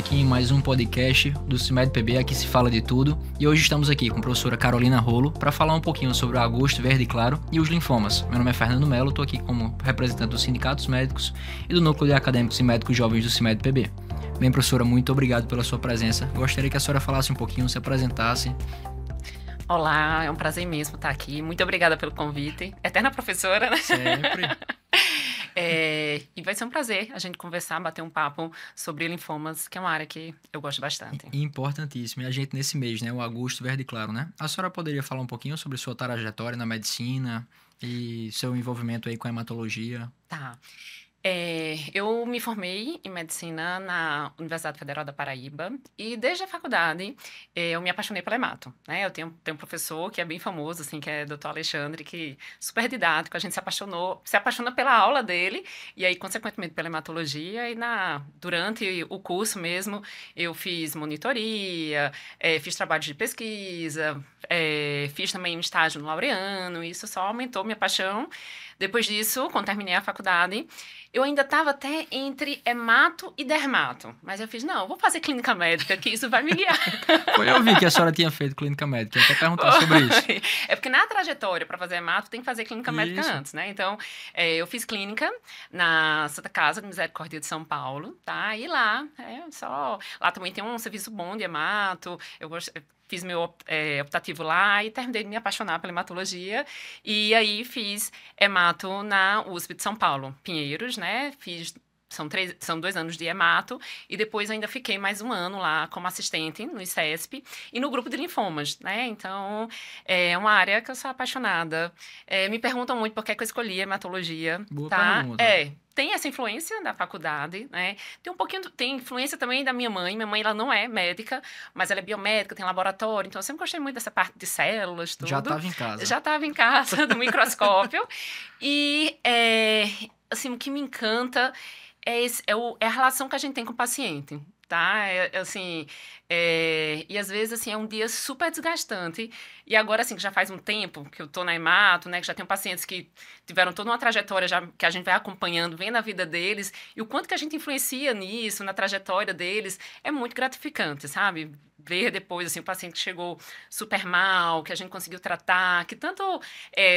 aqui em mais um podcast do CIMED-PB, aqui se fala de tudo, e hoje estamos aqui com a professora Carolina Rolo para falar um pouquinho sobre o agosto verde claro e os linfomas. Meu nome é Fernando Melo, estou aqui como representante dos sindicatos médicos e do Núcleo de Acadêmicos e Médicos Jovens do CIMED-PB. Bem, professora, muito obrigado pela sua presença. Gostaria que a senhora falasse um pouquinho, se apresentasse. Olá, é um prazer mesmo estar aqui. Muito obrigada pelo convite. Eterna professora, né? Sempre. E vai ser um prazer a gente conversar, bater um papo sobre linfomas, que é uma área que eu gosto bastante. Importantíssimo. E a gente nesse mês, né? O agosto verde claro, né? A senhora poderia falar um pouquinho sobre sua trajetória na medicina e seu envolvimento aí com a hematologia? Tá. Eu me formei em medicina na Universidade Federal da Paraíba e desde a faculdade eu me apaixonei pelo hemato, né? Eu tenho um professor que é bem famoso, assim, que é Dr. Alexandre, que é super didático, a gente se apaixona pela aula dele e aí, consequentemente, pela hematologia e durante o curso mesmo eu fiz monitoria, fiz trabalho de pesquisa, fiz também um estágio no Laureano, e isso só aumentou minha paixão. Depois disso, quando terminei a faculdade, eu ainda estava até entre hemato e dermato. Mas eu fiz, não, eu vou fazer clínica médica, que isso vai me guiar. Foi eu vi que a senhora tinha feito clínica médica. Eu até perguntar sobre isso. É porque na trajetória, para fazer hemato, tem que fazer clínica médica antes, né? Então, eu fiz clínica na Santa Casa de Misericórdia de São Paulo, tá? E lá, lá também tem um serviço bom de hemato. Fiz meu optativo lá e terminei de me apaixonar pela hematologia. E aí fiz hemato na USP de São Paulo, Pinheiros, né? São 2 anos de hemato e depois ainda fiquei mais um ano lá como assistente no ICESP e no grupo de linfomas, né? Então, é uma área que eu sou apaixonada. Me perguntam muito por que eu escolhi hematologia. Boa tá? pergunta. Tem essa influência da faculdade, né? Tem influência também da minha mãe. Minha mãe, ela não é médica, mas ela é biomédica, tem laboratório. Então, eu sempre gostei muito dessa parte de células, tudo. Já estava em casa. Já estava em casa, do microscópio. E, assim, o que me encanta é a relação que a gente tem com o paciente, tá? E às vezes, assim, é um dia super desgastante. E agora, assim, que já faz um tempo que eu tô na hemato, né? Que já tenho pacientes que tiveram toda uma trajetória já, que a gente vai acompanhando, vendo a vida deles. E o quanto que a gente influencia nisso, na trajetória deles, é muito gratificante, sabe? Ver depois, assim, o paciente que chegou super mal, que a gente conseguiu tratar, que tanto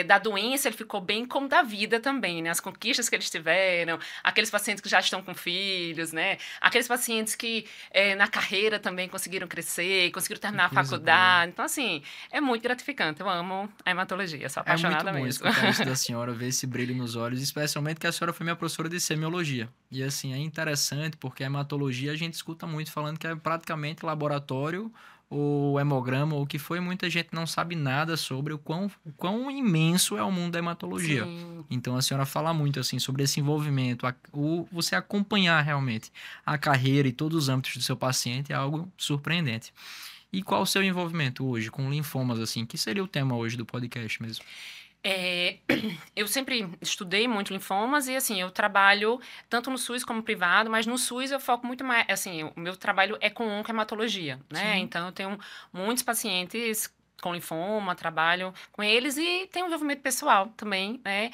da doença ele ficou bem, como da vida também, né? As conquistas que eles tiveram, aqueles pacientes que já estão com filhos, né? Aqueles pacientes que na carreira também conseguiram crescer, conseguiram terminar a faculdade. Então, assim, é muito gratificante. Eu amo a hematologia, sou apaixonada mesmo. É muito bom escutar isso da senhora, ver esse brilho nos olhos, especialmente que a senhora foi minha professora de semiologia. E, assim, é interessante porque a hematologia a gente escuta muito falando que é praticamente laboratório, o hemograma, ou o que foi, muita gente não sabe nada sobre o quão imenso é o mundo da hematologia. Sim. Então a senhora fala muito assim sobre esse envolvimento, você acompanhar realmente a carreira e todos os âmbitos do seu paciente é algo surpreendente. E qual o seu envolvimento hoje com linfomas, assim, que seria o tema hoje do podcast mesmo? Eu sempre estudei muito linfomas e, assim, eu trabalho tanto no SUS como privado, mas no SUS eu foco muito mais, assim, o meu trabalho é com oncohematologia, né? Sim. Então, eu tenho muitos pacientes com linfoma, trabalho com eles e tenho envolvimento pessoal também, né?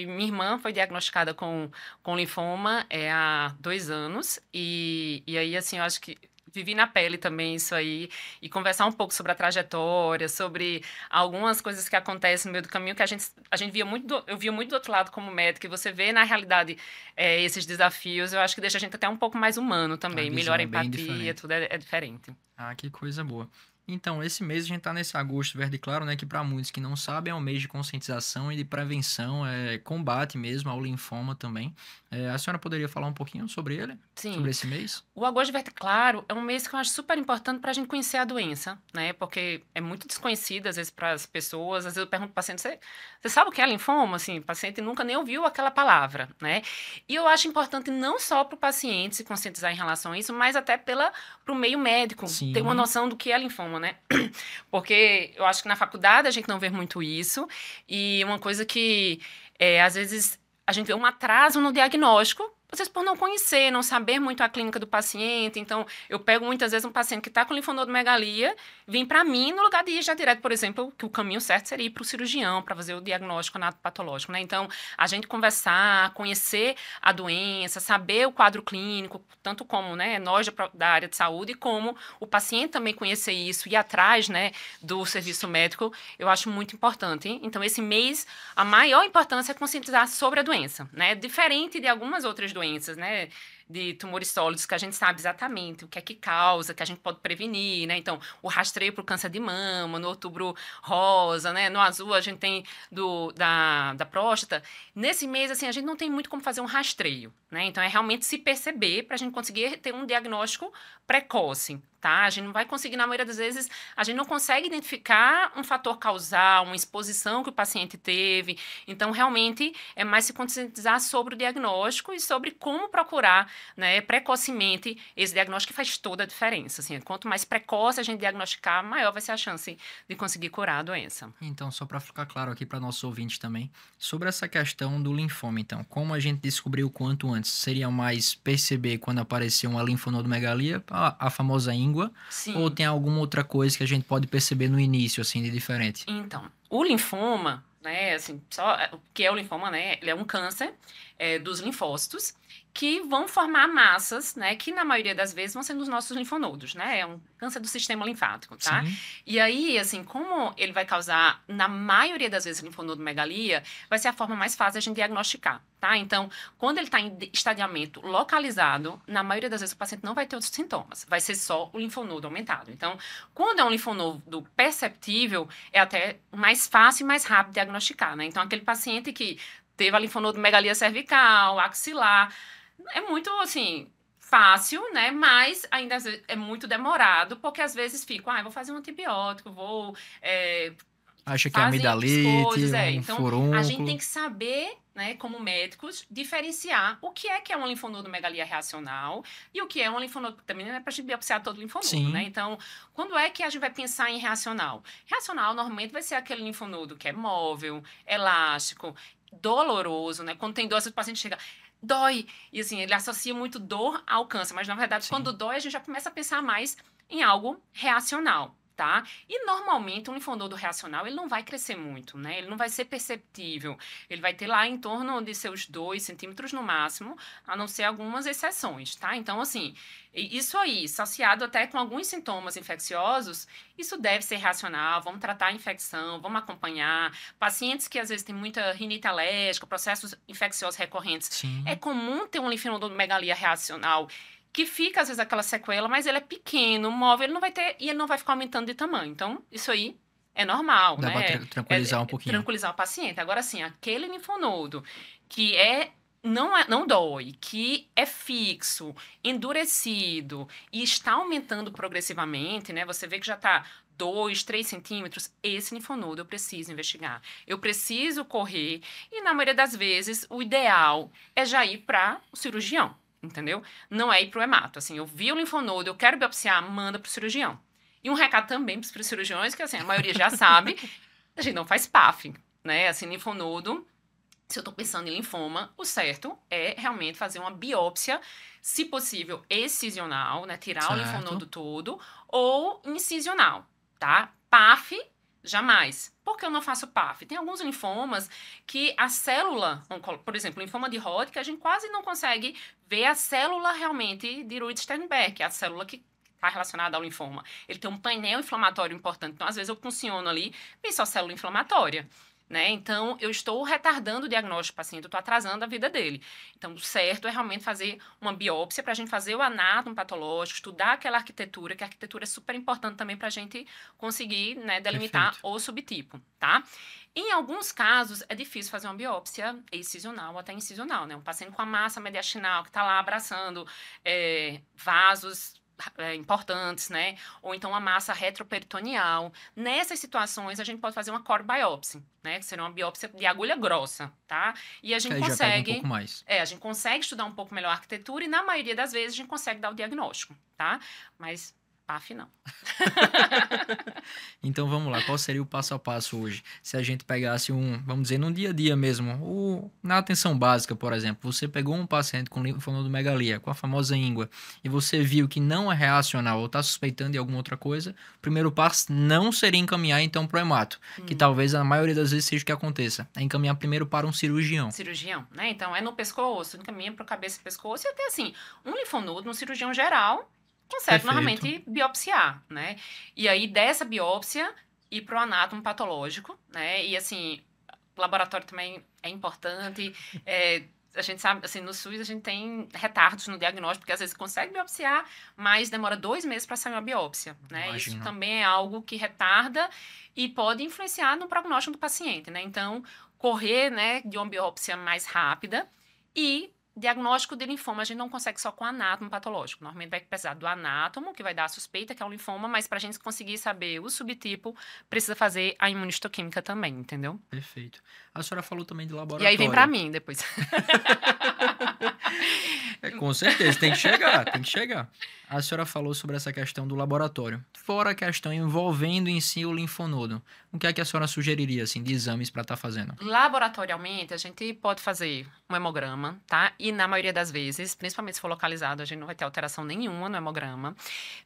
Minha irmã foi diagnosticada com linfoma há 2 anos e aí, assim, eu acho que vivi na pele também isso aí, e conversar um pouco sobre a trajetória, sobre algumas coisas que acontecem no meio do caminho, que a gente via muito, eu via muito do outro lado como médico, e você vê na realidade esses desafios, eu acho que deixa a gente até um pouco mais humano também, melhor empatia, tudo é diferente. Ah, que coisa boa. Então, esse mês a gente tá nesse agosto verde claro, né, que para muitos que não sabem é um mês de conscientização e de prevenção, combate mesmo ao linfoma também. A senhora poderia falar um pouquinho sobre ele? Sim. Sobre esse mês? O agosto verde claro é um mês que eu acho super importante para a gente conhecer a doença, né? Porque é muito desconhecida, às vezes, para as pessoas. Às vezes eu pergunto para o paciente, você sabe o que é linfoma? Assim, o paciente nunca nem ouviu aquela palavra, né? E eu acho importante não só para o paciente se conscientizar em relação a isso, mas até para o meio médico Sim. ter uma noção do que é linfoma, né? Porque eu acho que na faculdade a gente não vê muito isso. E uma coisa que, às vezes, a gente vê um atraso no diagnóstico, às vezes por não conhecer, não saber muito a clínica do paciente. Então, eu pego muitas vezes um paciente que está com linfonodomegalia, vem para mim no lugar de ir já direto, por exemplo, que o caminho certo seria ir para o cirurgião para fazer o diagnóstico anatopatológico, né? Então, a gente conversar, conhecer a doença, saber o quadro clínico, tanto como, né, nós da área de saúde, como o paciente também conhecer isso e ir atrás, né, do serviço médico, eu acho muito importante, hein? Então, esse mês, a maior importância é conscientizar sobre a doença, né? Diferente de algumas outras doenças, né? De tumores sólidos, que a gente sabe exatamente o que é que causa, que a gente pode prevenir, né? Então, o rastreio para o câncer de mama, no outubro rosa, né? No azul a gente tem da próstata. Nesse mês, assim, a gente não tem muito como fazer um rastreio, né? Então, é realmente se perceber para a gente conseguir ter um diagnóstico precoce, tá? A gente não vai conseguir, na maioria das vezes, a gente não consegue identificar um fator causal, uma exposição que o paciente teve. Então, realmente, é mais se conscientizar sobre o diagnóstico e sobre como procurar, né, precocemente esse diagnóstico, que faz toda a diferença. Assim, quanto mais precoce a gente diagnosticar, maior vai ser a chance de conseguir curar a doença. Então, só para ficar claro aqui para nossos ouvintes também, sobre essa questão do linfoma, então, como a gente descobriu o quanto antes? Seria mais perceber quando apareceu uma linfonodomegalia, a famosa íngua, Sim. ou tem alguma outra coisa que a gente pode perceber no início, assim, de diferente? Então, o linfoma, né, assim, o que é o linfoma, né? Ele é um câncer dos linfócitos que vão formar massas, né, que na maioria das vezes vão ser nos nossos linfonodos, né? É um câncer do sistema linfático, tá? Sim. E aí, assim, como ele vai causar, na maioria das vezes, linfonodomegalia, vai ser a forma mais fácil de a gente diagnosticar, tá? Então, quando ele está em estadiamento localizado, na maioria das vezes o paciente não vai ter outros sintomas, vai ser só o linfonodo aumentado. Então, quando é um linfonodo perceptível, é até mais fácil e mais rápido diagnosticar, né? Então, aquele paciente que teve a linfonodomegalia cervical, axilar, é muito, assim, fácil, né? Mas ainda às vezes, é muito demorado, porque às vezes fico, vou fazer um antibiótico, vou... Acha que é fazem amidalite, coisas, um Então, a gente furúnculo. tem que saber, né, como médicos, diferenciar o que é uma linfonodomegalia reacional e o que é uma linfonodo... Também não é para a gente biopsiar todo linfonodo, Sim. né? Então, quando é que a gente vai pensar em reacional? Reacional, normalmente, vai ser aquele linfonodo que é móvel, elástico, doloroso, né? Quando tem dor, o paciente chega... Dói. E assim, ele associa muito dor ao câncer, mas na verdade, Sim. quando dói, a gente já começa a pensar mais em algo reacional, tá? E normalmente um linfonodo reacional, ele não vai crescer muito, né? Ele não vai ser perceptível. Ele vai ter lá em torno de seus 2 centímetros no máximo, a não ser algumas exceções, tá? Então, assim, isso aí, associado até com alguns sintomas infecciosos, isso deve ser reacional, vamos tratar a infecção, vamos acompanhar. Pacientes que às vezes têm muita rinite alérgica, processos infecciosos recorrentes, Sim. é comum ter um linfonodomegalia reacional que fica, às vezes, aquela sequela, mas ele é pequeno, móvel, ele não vai ter, e ele não vai ficar aumentando de tamanho. Então, isso aí é normal, Dá né? pra tranquilizar um pouquinho. Tranquilizar o paciente. Agora, assim, aquele linfonodo que não dói, que é fixo, endurecido e está aumentando progressivamente, né? Você vê que já está 2, 3 centímetros, esse linfonodo eu preciso investigar. Eu preciso correr e, na maioria das vezes, o ideal é já ir para o cirurgião, entendeu? Não é ir para o hemato. Assim, eu vi o linfonodo, eu quero biopsiar, manda para o cirurgião. E um recado também para os cirurgiões, que assim, a maioria já sabe, a gente não faz PAF, né? Assim, linfonodo... Se eu estou pensando em linfoma, o certo é realmente fazer uma biópsia, se possível, excisional, né? Tirar Certo. o linfonodo todo, ou incisional, tá? PAF, jamais. Por que eu não faço PAF? Tem alguns linfomas que a célula, por exemplo, linfoma de Hodgkin, a gente quase não consegue ver a célula realmente de Reuter-Sternberg, que é a célula que está relacionada ao linfoma. Ele tem um painel inflamatório importante, então às vezes eu funciono ali, bem só célula inflamatória. Né? Então, eu estou retardando o diagnóstico do paciente, eu estou atrasando a vida dele. Então, o certo é realmente fazer uma biópsia para a gente fazer o anátomo patológico, estudar aquela arquitetura, que a arquitetura é super importante também para a gente conseguir, né, delimitar Perfeito. o subtipo, tá? Em alguns casos, é difícil fazer uma biópsia excisional ou até incisional, né? Um paciente com a massa mediastinal que está lá abraçando vasos importantes, né? Ou então a massa retroperitoneal. Nessas situações, a gente pode fazer uma core biopsy, né? Que seria uma biópsia de agulha grossa, tá? E a gente Que aí já pega um consegue... pouco mais. a gente consegue estudar um pouco melhor a arquitetura e, na maioria das vezes, a gente consegue dar o diagnóstico, tá? Mas PAF não. Então vamos lá, qual seria o passo a passo hoje? Se a gente pegasse vamos dizer, no dia a dia mesmo, na atenção básica, por exemplo, você pegou um paciente com linfonodomegalia, com a famosa íngua, e você viu que não é reacional ou está suspeitando de alguma outra coisa, o primeiro passo não seria encaminhar então para o hemato, que talvez a maioria das vezes seja o que aconteça, é encaminhar primeiro para um cirurgião. Cirurgião, né? Então é no pescoço, encaminha para a cabeça e pescoço, e até assim, um linfonodo, um cirurgião geral, consegue normalmente biopsiar, né? E aí, dessa biópsia, ir para o anátomo patológico, né? E assim, o laboratório também é importante. A gente sabe, assim, no SUS a gente tem retardos no diagnóstico, porque às vezes consegue biopsiar, mas demora 2 meses para sair uma biópsia, né? Imagino. Isso também é algo que retarda e pode influenciar no prognóstico do paciente, né? Então, correr, né, de uma biópsia mais rápida e diagnóstico de linfoma, a gente não consegue só com anátomo patológico. Normalmente vai precisar do anátomo, que vai dar a suspeita que é um linfoma, mas para a gente conseguir saber o subtipo, precisa fazer a imunistoquímica também, entendeu? Perfeito. A senhora falou também de laboratório. E aí vem para mim depois. Com certeza, tem que chegar, tem que chegar. A senhora falou sobre essa questão do laboratório. Fora a questão envolvendo em si o linfonodo, o que é que a senhora sugeriria, assim, de exames para estar fazendo? Laboratorialmente, a gente pode fazer um hemograma, tá? E na maioria das vezes, principalmente se for localizado, a gente não vai ter alteração nenhuma no hemograma.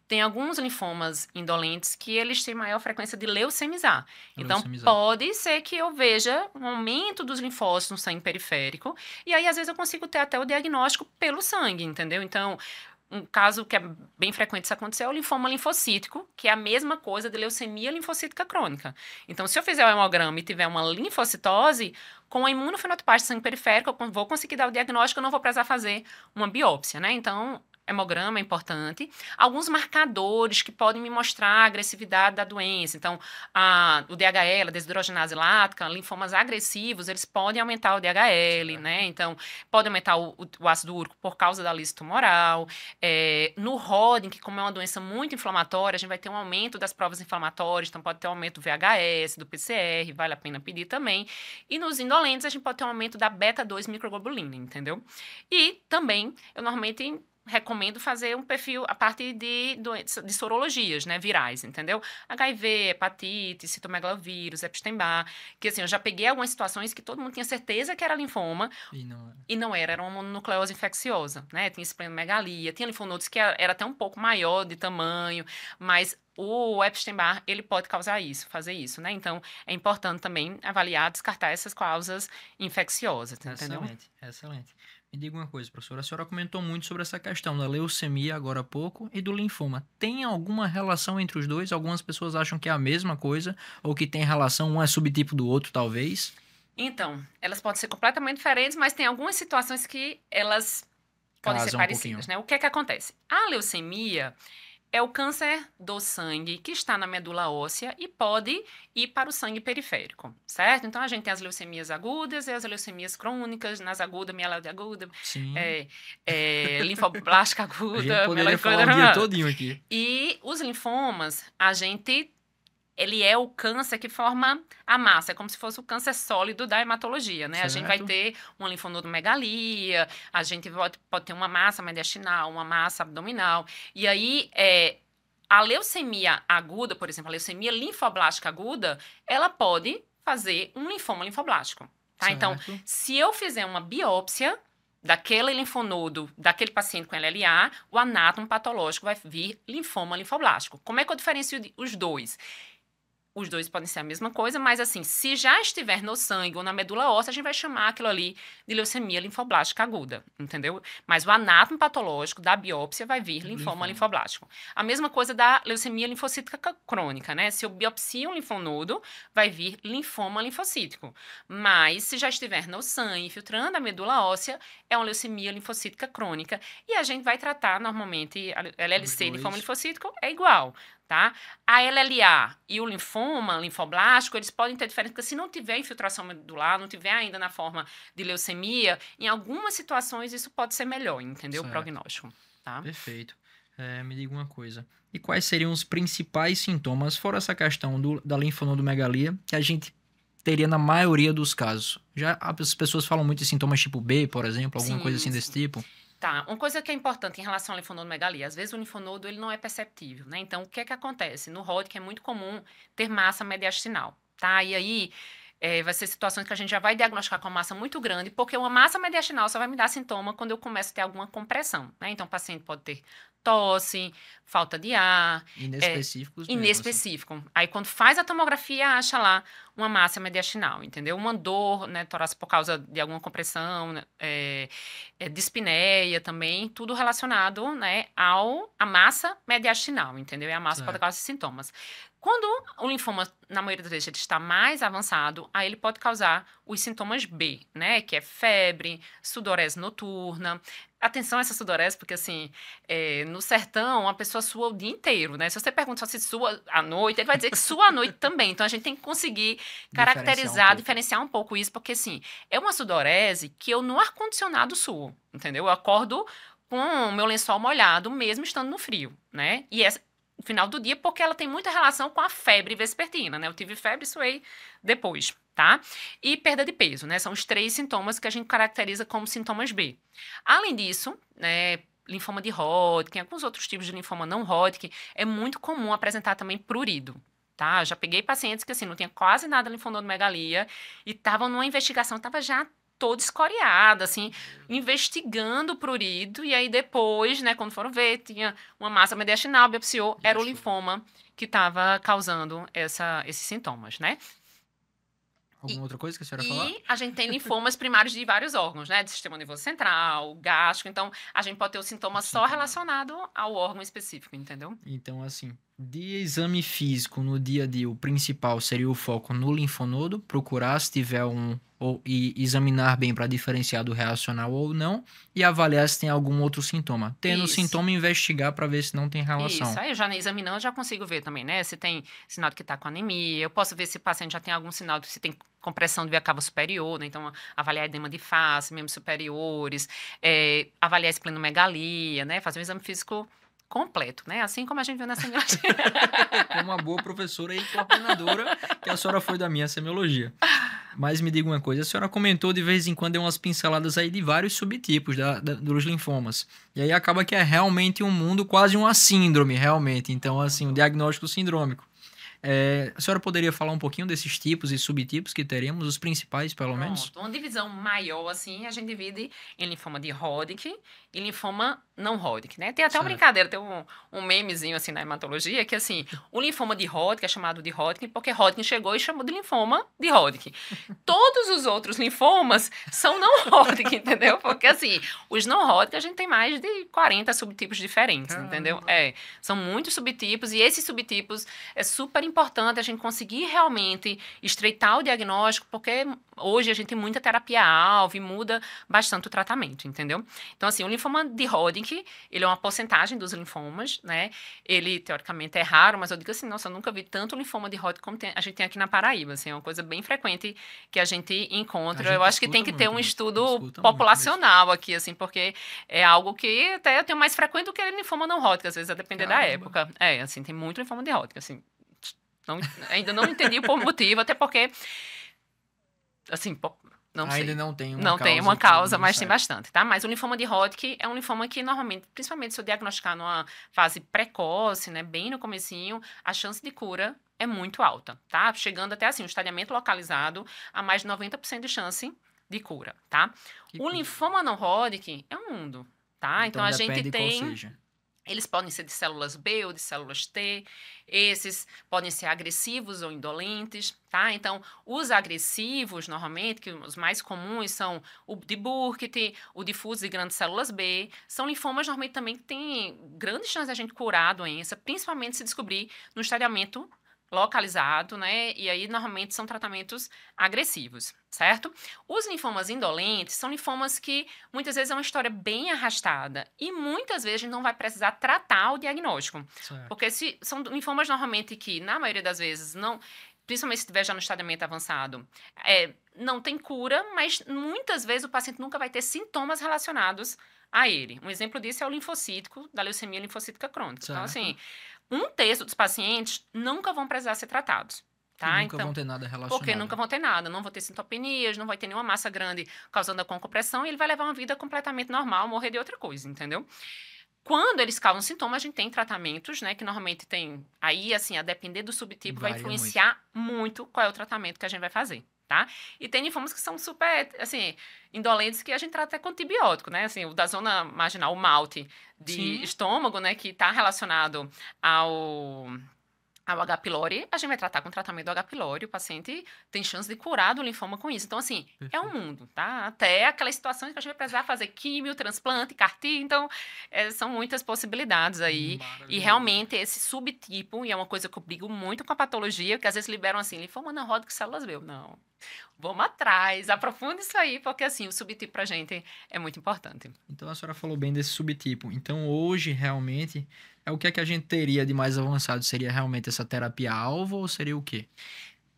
Tem alguns linfomas indolentes que eles têm maior frequência de leucemizar. Então, pode ser que eu veja um aumento dos linfócitos no sangue periférico, e aí, às vezes, eu consigo ter até o diagnóstico pelo sangue, entendeu? Então, um caso que é bem frequente isso acontecer é o linfoma linfocítico, que é a mesma coisa de leucemia linfocítica crônica. Então, se eu fizer o hemograma e tiver uma linfocitose, com a imunofenotipase de sangue periférico, eu vou conseguir dar o diagnóstico, eu não vou precisar fazer uma biópsia, né? Então, hemograma é importante. Alguns marcadores que podem me mostrar a agressividade da doença. Então, o DHL, a desidrogenase lática, linfomas agressivos, eles podem aumentar o DHL, né? Então, pode aumentar o ácido úrico por causa da lise tumoral. No Hodgkin, que como é uma doença muito inflamatória, a gente vai ter um aumento das provas inflamatórias, então pode ter um aumento do VHS, do PCR, vale a pena pedir também. E nos indolentes, a gente pode ter um aumento da beta-2 microglobulina, entendeu? E também, eu normalmente recomendo fazer um perfil a partir de sorologias, né, virais, entendeu? HIV, hepatite, citomegalovírus, Epstein-Barr, que assim, eu já peguei algumas situações que todo mundo tinha certeza que era linfoma e não era uma mononucleose infecciosa, né? Tinha esplenomegalia, tinha linfonodos que era até um pouco maior de tamanho, mas o Epstein-Barr, ele pode causar isso, fazer isso, né? Então, é importante também avaliar, descartar essas causas infecciosas, entendeu? Excelente, excelente. Me diga uma coisa, professora, a senhora comentou muito sobre essa questão da leucemia agora há pouco e do linfoma. Tem alguma relação entre os dois? Algumas pessoas acham que é a mesma coisa ou que tem relação, um é subtipo do outro, talvez? Então, elas podem ser completamente diferentes, mas tem algumas situações que elas podem ser parecidas, né? O que é que acontece? A leucemia é o câncer do sangue que está na medula óssea e pode ir para o sangue periférico, certo? Então, a gente tem as leucemias agudas e as leucemias crônicas, nas agudas, mieloide aguda, linfoblástica aguda. A gente poderia falar o dia todinho aqui. E os linfomas, ele é o câncer que forma a massa, é como se fosse o câncer sólido da hematologia, né? Certo. A gente vai ter uma linfonodomegalia, a gente pode ter uma massa mediastinal, uma massa abdominal, e aí a leucemia aguda, por exemplo, a leucemia linfoblástica aguda, ela pode fazer um linfoma linfoblástico, tá? Certo. Então, se eu fizer uma biópsia daquele linfonodo, daquele paciente com LLA, o anátomo patológico vai vir linfoma linfoblástico. Como é que eu diferencio os dois? Os dois podem ser a mesma coisa, mas assim, se já estiver no sangue ou na medula óssea, a gente vai chamar aquilo ali de leucemia linfoblástica aguda, entendeu? Mas o anátomo patológico da biópsia vai vir linfoma linfoblástico. A mesma coisa da leucemia linfocítica crônica, né? Se eu biopsio um linfonodo, vai vir linfoma linfocítico. Mas se já estiver no sangue, infiltrando a medula óssea, é uma leucemia linfocítica crônica. E a gente vai tratar normalmente, a LLC, linfoma linfocítico, é igual. Tá? A LLA e o linfoma linfoblástico, eles podem ter diferença, porque se não tiver infiltração medular, não tiver ainda na forma de leucemia, em algumas situações isso pode ser melhor, entendeu? Certo. O prognóstico. Tá? Perfeito. Me diga uma coisa. E quais seriam os principais sintomas, fora essa questão da linfonodomegalia, que a gente teria na maioria dos casos? Já as pessoas falam muito de sintomas tipo B, por exemplo, alguma coisa assim desse tipo? Tá, uma coisa que é importante em relação ao linfonodomegalia, às vezes o linfonodo ele não é perceptível, né? Então, o que é que acontece? No Hodgkin é muito comum ter massa mediastinal, tá? E aí, vai ser situações que a gente já vai diagnosticar com uma massa muito grande, porque uma massa mediastinal só vai me dar sintoma quando eu começo a ter alguma compressão, né? Então, o paciente pode ter tosse, falta de ar, Inespecíficos mesmo, assim. inespecífico. Aí, quando faz a tomografia, acha lá uma massa mediastinal, entendeu? Uma dor, né, torácica por causa de alguma compressão, né, dispneia também, tudo relacionado, né, à massa mediastinal, entendeu? E a massa pode Certo. causar sintomas. Quando o linfoma, na maioria das vezes, ele está mais avançado, aí ele pode causar os sintomas B, né, que é febre, sudorese noturna. Atenção a essa sudorese, porque assim, no sertão, a pessoa sua o dia inteiro, né? Se você pergunta só se sua à noite, ele vai dizer que sua à noite também. Então, a gente tem que conseguir caracterizar, diferenciar um pouco isso, porque assim, é uma sudorese que eu no ar-condicionado suo, entendeu? Eu acordo com o meu lençol molhado, mesmo estando no frio, né? E no final do dia, porque ela tem muita relação com a febre vespertina, né? Eu tive febre e suei depois, tá? E perda de peso, né? São os 3 sintomas que a gente caracteriza como sintomas B. Além disso, né, linfoma de Hodgkin, alguns outros tipos de linfoma não Hodgkin, é muito comum apresentar também prurido, tá? Já peguei pacientes que, assim, não tinha quase nada de linfonodomegalia e estavam numa investigação, estava já toda escoriada, assim, investigando o prurido, e aí depois, né, quando foram ver, tinha uma massa mediastinal, biopsiou, era o linfoma que estava causando esses sintomas, né? Alguma outra coisa que a senhora falar? E a gente tem linfomas primários de vários órgãos, né? Do sistema nervoso central, gástrico. Então, a gente pode ter o sintoma só relacionado ao órgão específico, entendeu? Então, assim, de exame físico no dia a dia, o principal seria o foco no linfonodo, procurar se tiver e examinar bem para diferenciar do reacional ou não, e avaliar se tem algum outro sintoma. Tendo Isso. sintoma, investigar para ver se não tem relação. Isso, aí eu já examinando, eu já consigo ver também, né? Se tem sinal de que está com anemia, eu posso ver se o paciente já tem algum sinal de se tem compressão de via cava superior, né? Então, avaliar edema de face, membros superiores, avaliar esplenomegalia, né? Fazer um exame físico completo, né? Assim como a gente viu na semiologia. Como uma boa professora e coordenadora, que a senhora foi da minha semiologia. Mas me diga uma coisa, a senhora comentou de vez em quando, deu umas pinceladas aí de vários subtipos dos linfomas. E aí acaba que é realmente um mundo, quase uma síndrome, realmente. Então, assim, um diagnóstico sindrômico. A senhora poderia falar um pouquinho desses tipos e subtipos que teremos, os principais, pelo menos? Pronto, uma divisão maior, assim, a gente divide em linfoma de Hodgkin e linfoma não Hodgkin, né? Tem até uma brincadeira, tem um memezinho, assim, na hematologia, que, assim, o linfoma de Hodgkin é chamado de Hodgkin porque Hodgkin chegou e chamou de linfoma de Hodgkin. Todos os outros linfomas são não Hodgkin, entendeu? Porque, assim, os não Hodgkin a gente tem mais de 40 subtipos diferentes, entendeu? São muitos subtipos e esses subtipos é super importante a gente conseguir realmente estreitar o diagnóstico, porque hoje a gente tem muita terapia-alvo e muda bastante o tratamento, entendeu? Então, assim, o linfoma de Hodgkin, ele é uma porcentagem dos linfomas, né? Ele, teoricamente, é raro, mas eu digo assim, nossa, eu nunca vi tanto linfoma de Hodgkin como a gente tem aqui na Paraíba, assim, é uma coisa bem frequente que a gente encontra. Eu acho que tem que ter um estudo populacional aqui, assim, porque é algo que até eu tenho mais frequente do que linfoma não Hodgkin, às vezes, a depender da época. Assim, tem muito linfoma de Hodgkin, assim. Ainda não entendi por motivo, até porque, assim, não sei. Ainda não tem uma causa, mas tem bastante, tá? Mas o linfoma de Hodgkin é um linfoma que, normalmente, principalmente se eu diagnosticar numa fase precoce, né, bem no comecinho, a chance de cura é muito alta, tá? Chegando até, assim, um estadiamento localizado a mais de 90% de chance de cura, tá? O linfoma não Hodgkin é um mundo, tá? Então a gente tem... Eles podem ser de células B ou de células T. Esses podem ser agressivos ou indolentes, tá? Então, os agressivos, normalmente, que os mais comuns são o de Burkitt, o difuso de grandes células B. São linfomas, normalmente, também que têm grandes chances de a gente curar a doença, principalmente se descobrir no estadiamento localizado, né? E aí, normalmente, são tratamentos agressivos, certo? Os linfomas indolentes são linfomas que, muitas vezes, é uma história bem arrastada e, muitas vezes, a gente não vai precisar tratar o diagnóstico. Certo. Porque são linfomas, normalmente, que, na maioria das vezes, não... Principalmente se estiver já no estadiamento avançado, não tem cura, mas, muitas vezes, o paciente nunca vai ter sintomas relacionados a ele. Um exemplo disso é o linfocítico, da leucemia linfocítica crônica. Certo. Então, assim... 1/3 dos pacientes nunca vão precisar ser tratados, tá? nunca vão ter nada relacionado. Porque nunca vão ter nada, não vão ter sintopenias, não vai ter nenhuma massa grande causando a concompressão e ele vai levar uma vida completamente normal, morrer de outra coisa, entendeu? Quando eles causam sintomas, a gente tem tratamentos, né, que normalmente tem, aí assim, a depender do subtipo, vai Varia influenciar muito qual é o tratamento que a gente vai fazer, tá? E tem linfomas que são super, assim, indolentes que a gente trata até com antibiótico, né? Assim, o da zona marginal, o malte de Sim. estômago, né, que está relacionado ao H. pylori, a gente vai tratar com o tratamento do H. pylori, o paciente tem chance de curar do linfoma com isso. Então, assim, é um Perfeito. mundo, tá? Até aquelas situações que a gente vai precisar fazer químio, transplante, CAR-T, então, são muitas possibilidades aí. E Maravilhoso. realmente esse subtipo, e é uma coisa que eu brigo muito com a patologia, que às vezes liberam assim, linfoma não-Hodgkin células B. Não, vamos atrás, aprofunda isso aí, porque assim, o subtipo pra gente é muito importante. Então a senhora falou bem desse subtipo. Então hoje realmente é o que é que a gente teria de mais avançado? Seria realmente essa terapia-alvo ou seria o quê?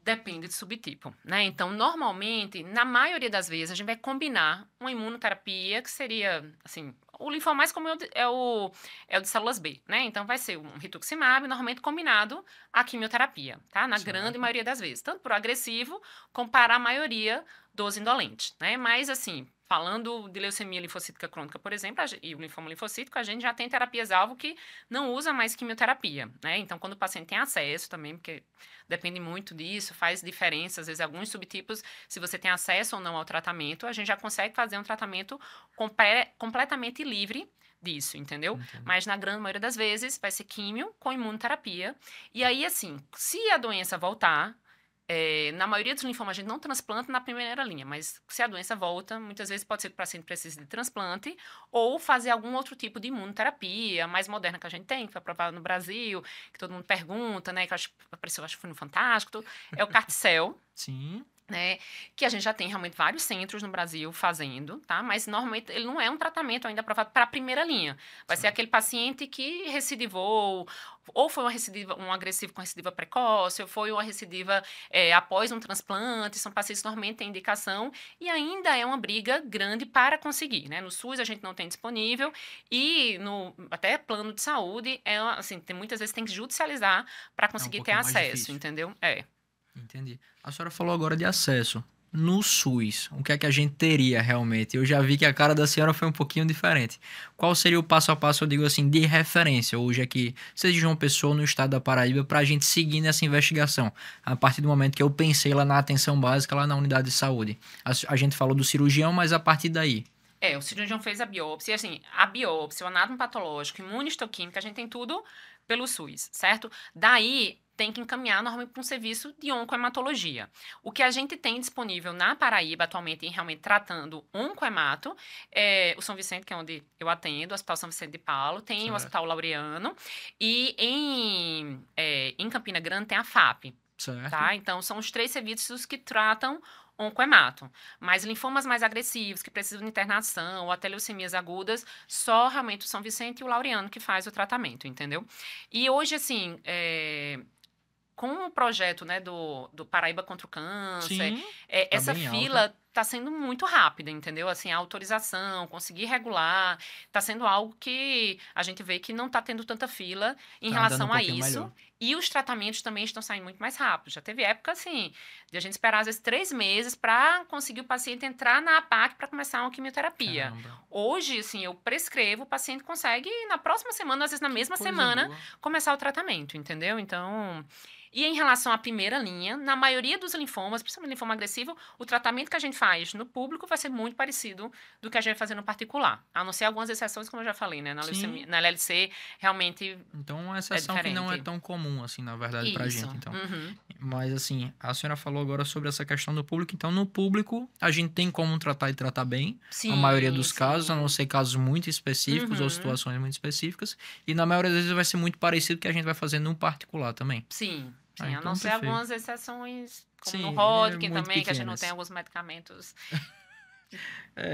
Depende do subtipo, né? Então, normalmente, na maioria das vezes, a gente vai combinar uma imunoterapia, que seria, assim, o linfoma mais comum é o de células B, né? Então, vai ser um rituximab, normalmente combinado à quimioterapia, tá? Na grande Certo. maioria das vezes. Tanto para o agressivo, como para a maioria dos indolentes, né? Mas, assim, falando de leucemia linfocítica crônica, por exemplo, e o linfoma linfocítico, a gente já tem terapias-alvo que não usa mais quimioterapia, né? Então, quando o paciente tem acesso também, porque depende muito disso, faz diferença, às vezes alguns subtipos, se você tem acesso ou não ao tratamento, a gente já consegue fazer um tratamento completamente livre disso, entendeu? Entendo. Mas na grande maioria das vezes vai ser químio com imunoterapia. E aí, assim, se a doença voltar, na maioria dos linfomas a gente não transplanta na primeira linha, mas se a doença volta, muitas vezes pode ser que o paciente precise de transplante ou fazer algum outro tipo de imunoterapia, a mais moderna que a gente tem, que foi aprovada no Brasil, que todo mundo pergunta, né, que apareceu, acho que foi no Fantástico, é o Carticel, Sim. né, que a gente já tem realmente vários centros no Brasil fazendo, tá? Mas normalmente ele não é um tratamento ainda aprovado para a primeira linha. Vai ser Certo. aquele paciente que recidivou, ou foi uma recidiva, um agressivo com recidiva precoce, ou foi uma recidiva após um transplante. São pacientes que normalmente têm indicação e ainda é uma briga grande para conseguir, né? No SUS a gente não tem disponível e no até plano de saúde assim, muitas vezes tem que judicializar para conseguir ter pouquinho mais acesso, difícil. entendeu? Entendi. A senhora falou agora de acesso. No SUS, o que é que a gente teria realmente? Eu já vi que a cara da senhora foi um pouquinho diferente. Qual seria o passo a passo, eu digo assim, de referência hoje aqui, seja de uma pessoa no estado da Paraíba, para a gente seguir nessa investigação? A partir do momento que eu pensei lá na atenção básica, lá na unidade de saúde. A gente falou do cirurgião, mas a partir daí. O cirurgião fez a biópsia, e assim, a biópsia, o anátomo patológico, imunistoquímica, a gente tem tudo pelo SUS, certo? Daí, tem que encaminhar normalmente para um serviço de oncohematologia. O que a gente tem disponível na Paraíba atualmente, realmente tratando oncohemato, é o São Vicente, que é onde eu atendo, o Hospital São Vicente de Paulo, tem Certo. o Hospital Laureano, e em Campina Grande tem a FAP, Certo. tá? Então, são os 3 serviços que tratam oncohemato. Mas linfomas mais agressivos, que precisam de internação, ou até leucemias agudas, só realmente o São Vicente e o Laureano que faz o tratamento, entendeu? E hoje, assim, com o projeto, né, do Paraíba contra o Câncer, Sim, essa bem alta. fila está sendo muito rápida, entendeu? Assim, a autorização, conseguir regular, está sendo algo que a gente vê que não está tendo tanta fila em Tá andando um relação a pouquinho isso. melhor. E os tratamentos também estão saindo muito mais rápido. Já teve época, assim, de a gente esperar, às vezes, 3 meses para conseguir o paciente entrar na APAC para começar uma quimioterapia. Caramba. Hoje, assim, eu prescrevo, o paciente consegue, na próxima semana, às vezes na mesma Coisa semana, boa. começar o tratamento, entendeu? Então, e em relação à primeira linha, na maioria dos linfomas, principalmente linfoma agressivo, o tratamento que a gente faz no público vai ser muito parecido do que a gente vai fazer no particular. A não ser algumas exceções, como eu já falei, né? Na LLC, realmente Então, uma exceção que não é diferente. tão comum, assim, na verdade, pra Isso. gente, então. Uhum. Mas, assim, a senhora falou agora sobre essa questão do público. Então, no público, a gente tem como tratar e tratar bem. Sim, a maioria dos sim. casos, a não ser casos muito específicos ou Uhum. situações muito específicas. E, na maioria das vezes, vai ser muito parecido com o que a gente vai fazer no particular também. Sim, Ah, a então não ser perfeito. algumas exceções, como Sim, no Hodgkin muito também, que a gente não pequenas. tem alguns medicamentos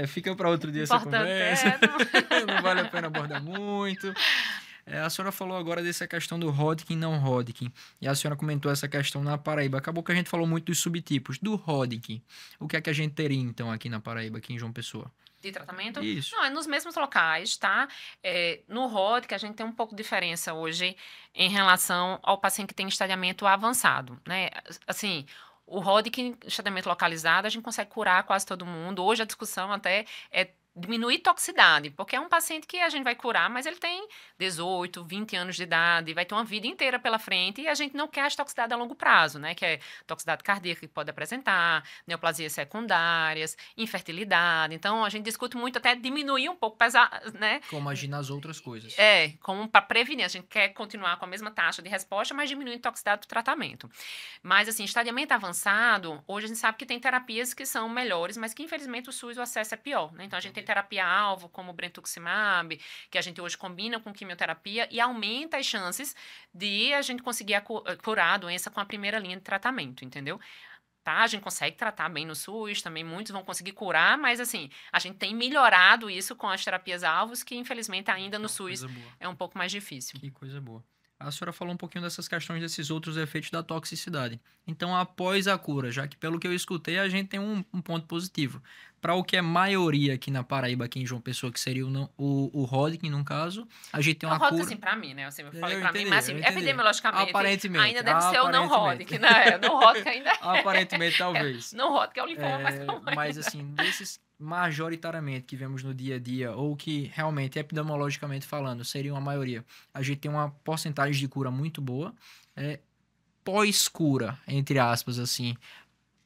Fica para outro dia essa importantes. conversa. Não vale a pena abordar muito. A senhora falou agora dessa questão do Hodgkin e não Hodgkin. E a senhora comentou essa questão na Paraíba. Acabou que a gente falou muito dos subtipos. Do Hodgkin, o que é que a gente teria, então, aqui na Paraíba, aqui em João Pessoa? De tratamento? Isso. Não, é nos mesmos locais, tá? No ROD, que a gente tem um pouco de diferença hoje em relação ao paciente que tem estadiamento avançado, né? Assim, o Hodgkin, estadiamento localizado, a gente consegue curar quase todo mundo. Hoje a discussão até é diminuir toxicidade, porque é um paciente que a gente vai curar, mas ele tem 18, 20 anos de idade, vai ter uma vida inteira pela frente e a gente não quer a toxicidade a longo prazo, né? Que é toxicidade cardíaca que pode apresentar, neoplasias secundárias, infertilidade. Então, a gente discute muito até diminuir um pouco, pesar, né? Como agir nas outras coisas. Como para prevenir. A gente quer continuar com a mesma taxa de resposta, mas diminuir a toxicidade do tratamento. Mas, assim, estadiamento avançado, hoje a gente sabe que tem terapias que são melhores, mas que, infelizmente, o SUS, o acesso é pior, né? Então, a gente tem terapia-alvo, como o brentuximab, que a gente hoje combina com quimioterapia e aumenta as chances de a gente conseguir curar a doença com a primeira linha de tratamento, entendeu? Tá, a gente consegue tratar bem no SUS, também muitos vão conseguir curar, mas assim, a gente tem melhorado isso com as terapias-alvos, que infelizmente ainda no SUS é um pouco mais difícil. Que coisa boa. A senhora falou um pouquinho dessas questões, desses outros efeitos da toxicidade. Então, após a cura, já que pelo que eu escutei, a gente tem um ponto positivo. Para o que é maioria aqui na Paraíba, aqui em João Pessoa, que seria o Hodgkin, no caso, a gente tem uma cura... assim, para mim, né? Assim, eu falei Eu para mim, entendi, mas assim, eu entendi. epidemiologicamente, Aparentemente, ainda deve ser o não aparentemente. Hodgkin, né? Não Hodgkin ainda é. Aparentemente, talvez. Não Hodgkin é o linfoma, mas não Mas assim, desses majoritariamente que vemos no dia a dia, ou que realmente, epidemiologicamente falando, seriam a maioria, a gente tem uma porcentagem de cura muito boa. Pós-cura, entre aspas, assim,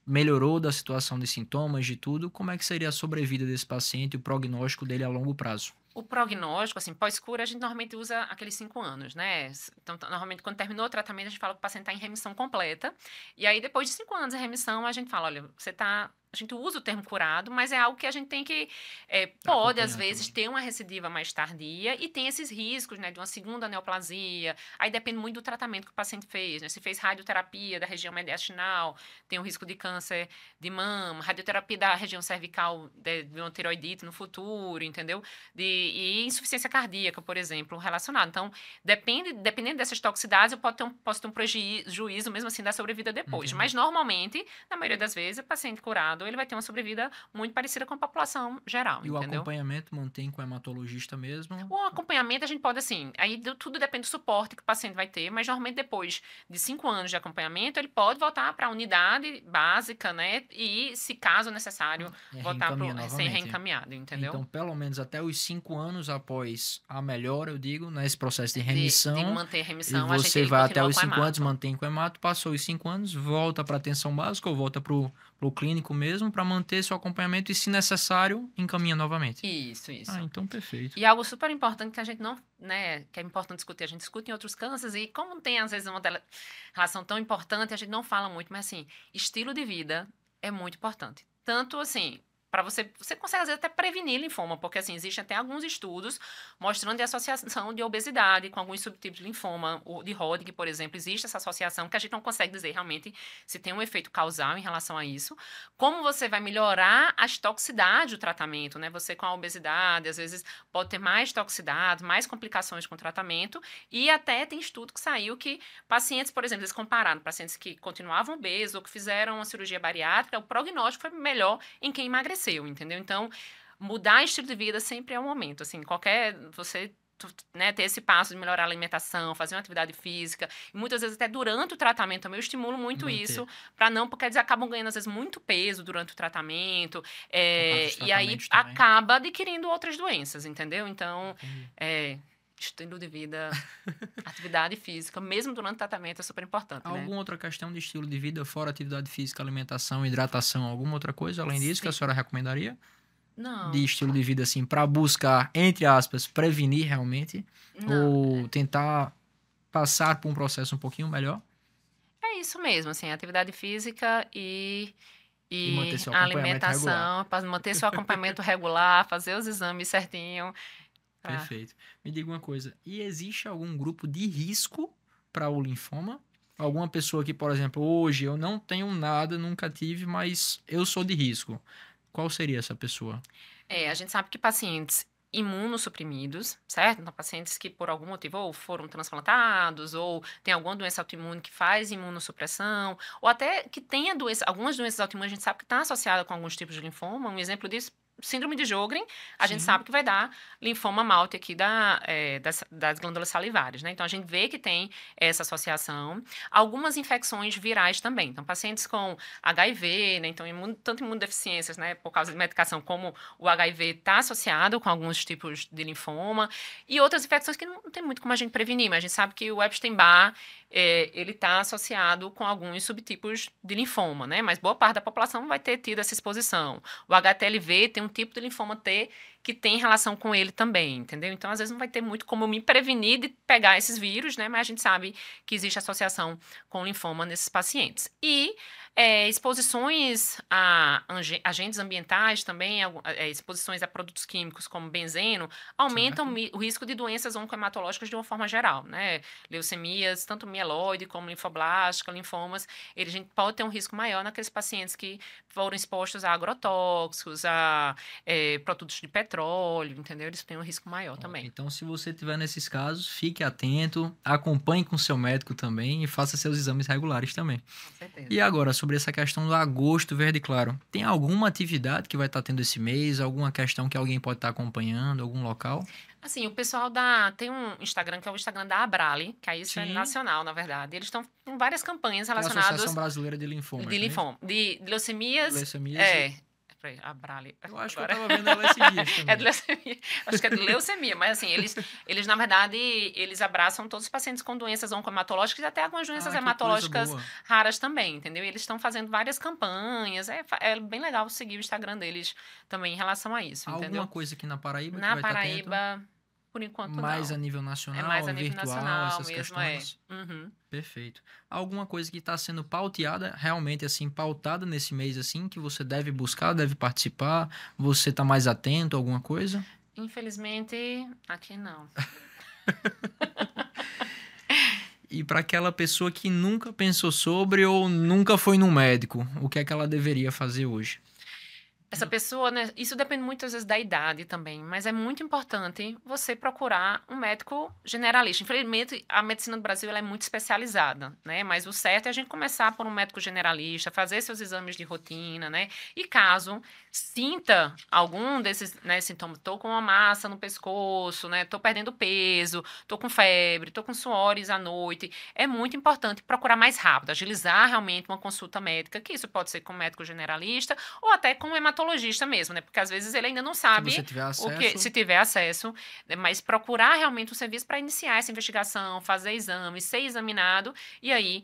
melhorou da situação de sintomas, de tudo, como é que seria a sobrevida desse paciente e o prognóstico dele a longo prazo? O prognóstico, assim, pós-cura, a gente normalmente usa aqueles 5 anos, né? Então, normalmente, quando terminou o tratamento, a gente fala que o paciente está em remissão completa. E aí, depois de 5 anos de remissão, a gente fala, olha, você está... A gente usa o termo curado, mas é algo que a gente tem que... pode, às vezes, ter uma recidiva mais tardia e tem esses riscos, né? De uma segunda neoplasia. Aí depende muito do tratamento que o paciente fez, né? Se fez radioterapia da região mediastinal, tem o risco de câncer de mama, radioterapia da região cervical de uma tiroidite no futuro, entendeu? E insuficiência cardíaca, por exemplo, relacionado. Então, dependendo dessas toxicidades, eu posso ter um prejuízo, mesmo assim, da sobrevida depois. Entendi. Mas, normalmente, na maioria das vezes, o paciente curado, ele vai ter uma sobrevida muito parecida com a população geral, E entendeu? o acompanhamento mantém com o hematologista mesmo? O acompanhamento, a gente pode, assim, aí tudo depende do suporte que o paciente vai ter, mas, normalmente, depois de 5 anos de acompanhamento, ele pode voltar para a unidade básica, né? E, se caso necessário, voltar para ser reencaminhado, entendeu? Então, pelo menos até os 5 anos após a melhora, eu digo, nesse processo de remissão. De manter a remissão, e você vai até os 5 anos, mantém com hemato, passou os 5 anos, volta para atenção básica ou volta para o clínico mesmo para manter seu acompanhamento e, se necessário, encaminha novamente. Isso. Então perfeito. E algo super importante que a gente não, né, que é importante discutir, a gente discute em outros cânceres e como tem às vezes uma relação tão importante, a gente não fala muito, mas assim, estilo de vida é muito importante. Tanto assim, para você consegue às vezes até prevenir linfoma, porque assim, existem até alguns estudos mostrando a associação de obesidade com alguns subtipos de linfoma, o de Hodgkin, por exemplo, existe essa associação que a gente não consegue dizer realmente se tem um efeito causal em relação a isso. Como você vai melhorar as toxicidades do tratamento, né? Você com a obesidade, às vezes pode ter mais toxicidade, mais complicações com o tratamento, e até tem estudo que saiu que pacientes, por exemplo, eles compararam pacientes que continuavam obesos ou que fizeram uma cirurgia bariátrica, o prognóstico foi melhor em quem emagreceu, entendeu? Então, mudar estilo de vida sempre é um momento, assim, você, né, ter esse passo de melhorar a alimentação, fazer uma atividade física, e muitas vezes até durante o tratamento também eu estimulo muito isso, porque eles acabam ganhando às vezes muito peso durante o tratamento, e aí acaba adquirindo outras doenças, entendeu? Então, estilo de vida, atividade física, mesmo durante o tratamento, é super importante. Alguma outra questão de estilo de vida, fora atividade física, alimentação, hidratação, alguma outra coisa além disso que a senhora recomendaria? Não. De estilo de vida, assim, para buscar, entre aspas, prevenir realmente? Não. Ou tentar passar por um processo um pouquinho melhor? É isso mesmo, assim, atividade física e manter seu a acompanhamento alimentação, para manter seu acompanhamento regular, fazer os exames certinho. Perfeito. Me diga uma coisa, e existe algum grupo de risco para o linfoma? Alguma pessoa que, por exemplo, hoje eu não tenho nada, nunca tive, mas eu sou de risco. Qual seria essa pessoa? A gente sabe que pacientes imunossuprimidos, certo? Então, pacientes que por algum motivo ou foram transplantados ou tem alguma doença autoimune que faz imunossupressão, ou até que tenha algumas doenças autoimunes, a gente sabe que está associada com alguns tipos de linfoma. Um exemplo disso, síndrome de Sjögren, a gente Sim. sabe que vai dar linfoma malte aqui das glândulas salivares, né? Então, a gente vê que tem essa associação. Algumas infecções virais também. Então, pacientes com HIV, né? Então, tanto imunodeficiências, né? Por causa de medicação, como o HIV está associado com alguns tipos de linfoma. E outras infecções que não tem muito como a gente prevenir, mas a gente sabe que o Epstein-Barr, ele está associado com alguns subtipos de linfoma, né? Mas boa parte da população vai ter tido essa exposição. O HTLV tem um tipo de linfoma T que tem relação com ele também, entendeu? Então, às vezes, não vai ter muito como me prevenir de pegar esses vírus, né? Mas a gente sabe que existe associação com linfoma nesses pacientes. E exposições a agentes ambientais também, exposições a produtos químicos como benzeno, aumentam o risco de doenças oncohematológicas de uma forma geral, né? Leucemias, tanto mieloide como linfoblástica, linfomas, a gente pode ter um risco maior naqueles pacientes que foram expostos a agrotóxicos, a produtos de petróleo, entendeu? Eles têm um risco maior também. Então, se você tiver nesses casos, fique atento, acompanhe com seu médico também e faça seus exames regulares também. Com certeza. E agora, sobre essa questão do agosto verde claro, tem alguma atividade que vai estar tendo esse mês? Alguma questão que alguém pode estar acompanhando? Algum local? Assim, o pessoal tem um Instagram, que é o Instagram da Abrale, que aí isso é nacional, na verdade. Eles estão com várias campanhas Que é a relacionadas... Associação Brasileira de Linfomas, De linfoma, de leucemias... Leucemias Peraí, Abrale. Eu acho Agora... que eu tava vendo ela esses dias também. É de leucemia. Acho que é de leucemia, mas assim, eles na verdade, eles abraçam todos os pacientes com doenças oncohematológicas e até algumas doenças hematológicas raras também, entendeu? E eles estão fazendo várias campanhas, é bem legal seguir o Instagram deles também em relação a isso, entendeu? Alguma coisa aqui na Paraíba Na Paraíba, por enquanto mais não. a nível nacional, É mais a nível virtual, nacional essas mesmo, questões? Uhum. Perfeito. Alguma coisa que está sendo pauteada, realmente assim, pautada nesse mês assim, que você deve buscar, deve participar, você está mais atento a alguma coisa? Infelizmente, aqui não. E para aquela pessoa que nunca pensou sobre ou nunca foi no médico, o que é que ela deveria fazer hoje? Essa pessoa, né? Isso depende muitas vezes da idade também, mas é muito importante você procurar um médico generalista. Infelizmente, a medicina do Brasil ela é muito especializada, né? Mas o certo é a gente começar por um médico generalista, fazer seus exames de rotina, né? E caso sinta algum desses, né, sintomas, tô com uma massa no pescoço, né? Tô perdendo peso, tô com febre, tô com suores à noite, é muito importante procurar mais rápido, agilizar realmente uma consulta médica, que isso pode ser com um médico generalista ou até com um hematologista mesmo, né? Porque às vezes ele ainda não sabe se você tiver acesso, se tiver acesso, né? Mas procurar realmente um serviço para iniciar essa investigação, fazer exame, ser examinado e aí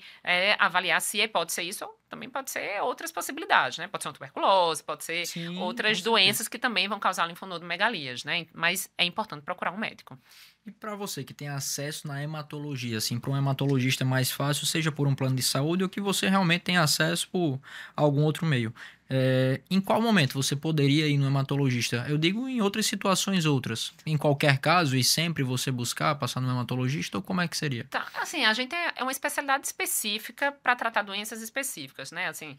avaliar se pode ser isso ou também pode ser outras possibilidades, né? Pode ser uma tuberculose, pode ser outras doenças que também vão causar linfonodomegalias, né? Mas é importante procurar um médico. E para você que tem acesso na hematologia, assim, para um hematologista é mais fácil, seja por um plano de saúde ou que você realmente tem acesso por algum outro meio. Em qual momento você poderia ir no hematologista? Eu digo em outras situações outras. Em qualquer caso e sempre você buscar passar no hematologista ou como é que seria? Tá, assim, a gente é uma especialidade específica para tratar doenças específicas, né? Assim,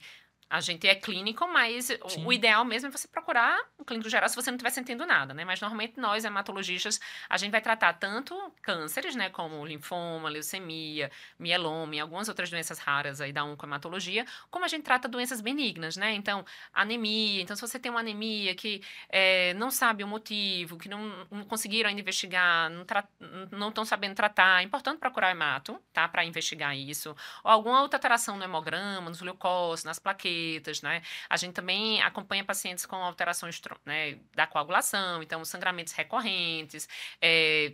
a gente é clínico, mas o ideal mesmo é você procurar um clínico geral se você não estiver sentindo nada, né? Mas normalmente nós, hematologistas, a gente vai tratar tanto cânceres, né? Como linfoma, leucemia, mieloma e algumas outras doenças raras aí da oncohematologia, como a gente trata doenças benignas, né? Então, anemia. Então, se você tem uma anemia que não sabe o motivo, que não conseguiram ainda investigar, não estão sabendo tratar, é importante procurar o hemato, tá? Para investigar isso. Ou alguma outra alteração no hemograma, nos leucócitos, nas plaquetas, né? A gente também acompanha pacientes com alterações, né, da coagulação, então sangramentos recorrentes,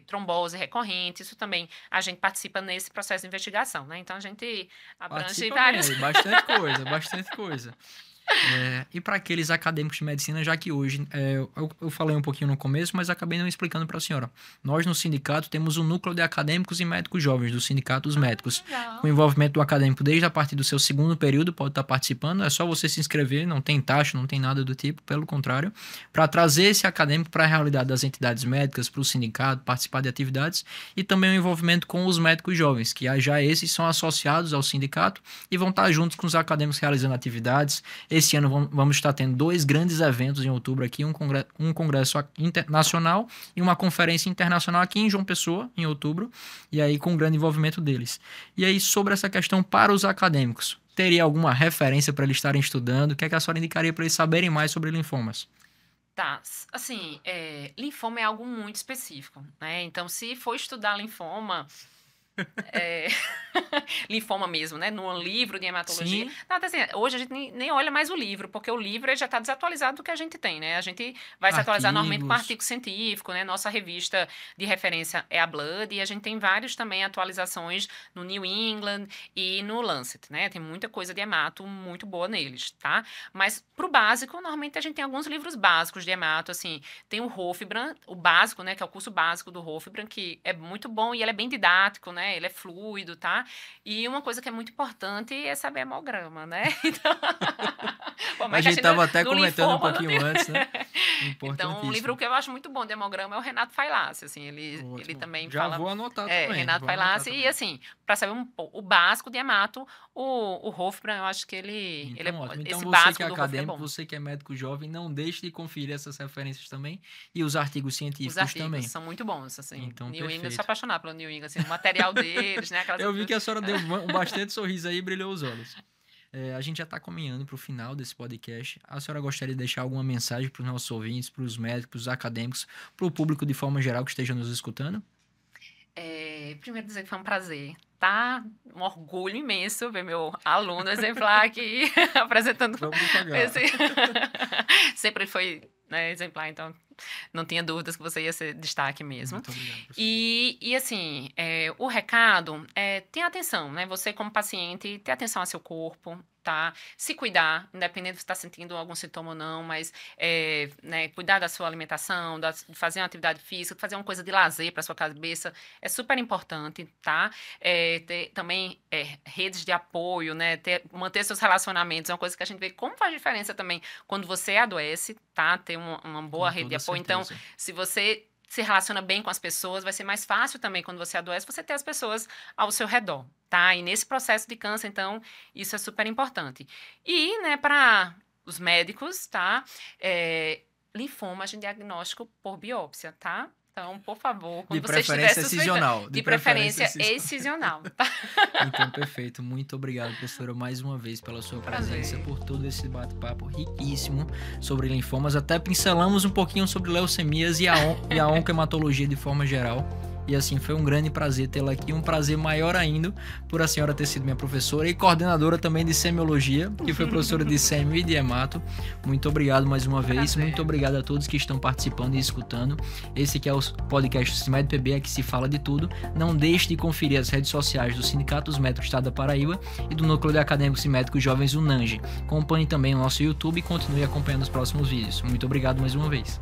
trombose recorrente, isso também a gente participa nesse processo de investigação, né? Então a gente abrange vários... Bastante coisa, bastante coisa. E para aqueles acadêmicos de medicina, já que hoje, eu falei um pouquinho no começo, mas acabei não explicando para a senhora. Nós no sindicato temos um núcleo de acadêmicos e médicos jovens, do sindicato dos médicos. Legal. Com o envolvimento do acadêmico desde a partir do seu segundo período, pode estar participando, é só você se inscrever, não tem taxa, não tem nada do tipo, pelo contrário, para trazer esse acadêmico para a realidade das entidades médicas, para o sindicato, participar de atividades e também o envolvimento com os médicos jovens, que já esses são associados ao sindicato e vão estar juntos com os acadêmicos realizando atividades. Esse ano vamos estar tendo 2 grandes eventos em outubro aqui, um congresso nacional e uma conferência internacional aqui em João Pessoa, em outubro, e aí com grande envolvimento deles. E aí, sobre essa questão para os acadêmicos, teria alguma referência para eles estarem estudando? O que é que a senhora indicaria para eles saberem mais sobre linfomas? Tá, assim, linfoma é algo muito específico, né? Então, se for estudar linfoma, linfoma mesmo, né? Num livro de hematologia. Sim. Nada assim, hoje a gente nem olha mais o livro, porque o livro já está desatualizado do que a gente tem, né? A gente vai se atualizar normalmente com artigo científico, né? Nossa revista de referência é a Blood, e a gente tem vários também atualizações no New England e no Lancet, né? Tem muita coisa de hemato muito boa neles, tá? Mas pro básico, normalmente a gente tem alguns livros básicos de hemato, assim, tem o Hofbränd, o básico, né? Que é o curso básico do Hofbränd, que é muito bom e ele é bem didático, né? Ele é fluido, tá? E uma coisa que é muito importante é saber hemograma, né? Então, a gente estava até comentando um pouquinho antes, né? Então, um livro que eu acho muito bom de hemograma é o Renato Failassi, assim, ele também já fala... vou anotar também. Renato Failassi, e assim, para saber o básico de hemato, o Hofbränd, eu acho que ele então, esse você básico que é do acadêmico, é bom. você que é médico jovem, não deixe de conferir essas referências também e os artigos científicos também. São muito bons, assim. Então, New England, eu sou apaixonada pelo New England, assim, o material deles, né? Eu vi que a senhora deu bastante sorriso aí e brilhou os olhos. A gente já está caminhando para o final desse podcast. A senhora gostaria de deixar alguma mensagem para os nossos ouvintes, para os médicos, para os acadêmicos, para o público de forma geral que esteja nos escutando? Primeiro dizer que foi um prazer, tá? Um orgulho imenso ver meu aluno exemplar aqui apresentando. Vamos devagar. Sempre foi, né, exemplar, então não tinha dúvidas que você ia ser destaque mesmo. Muito obrigado, professor. E assim, o recado é ter atenção, né? Você como paciente, ter atenção ao seu corpo, tá? Se cuidar, independente se você está sentindo algum sintoma ou não, mas né, cuidar da sua alimentação, de fazer uma atividade física, fazer uma coisa de lazer para sua cabeça, é super importante, tá? Ter também redes de apoio, né? Manter seus relacionamentos, é uma coisa que a gente vê como faz diferença também quando você adoece, tá? Ter uma boa rede de apoio. Então, se você se relaciona bem com as pessoas, vai ser mais fácil também quando você adoece, você ter as pessoas ao seu redor, tá? E nesse processo de câncer, então, isso é super importante. E, né, para os médicos, tá? Linfoma, a gente diagnóstico por biópsia, tá? Então, por favor, quando você estiver suspeitando... De preferência excisional, tá? Então, perfeito. Muito obrigado, professora, mais uma vez pela sua presença, por todo esse bate-papo riquíssimo sobre linfomas. Até pincelamos um pouquinho sobre leucemias e a oncohematologia de forma geral. E assim, foi um grande prazer tê-la aqui, um prazer maior ainda por a senhora ter sido minha professora e coordenadora também de semiologia, que foi professora de semio e de hemato. Muito obrigado mais uma vez, muito obrigado a todos que estão participando e escutando. Esse aqui é o podcast do CIMED PB, aqui se fala de tudo. Não deixe de conferir as redes sociais do Sindicato dos Médicos do Estado da Paraíba e do Núcleo de Acadêmicos e Médicos Jovens, o NANGE. Acompanhe também o nosso YouTube e continue acompanhando os próximos vídeos. Muito obrigado mais uma vez.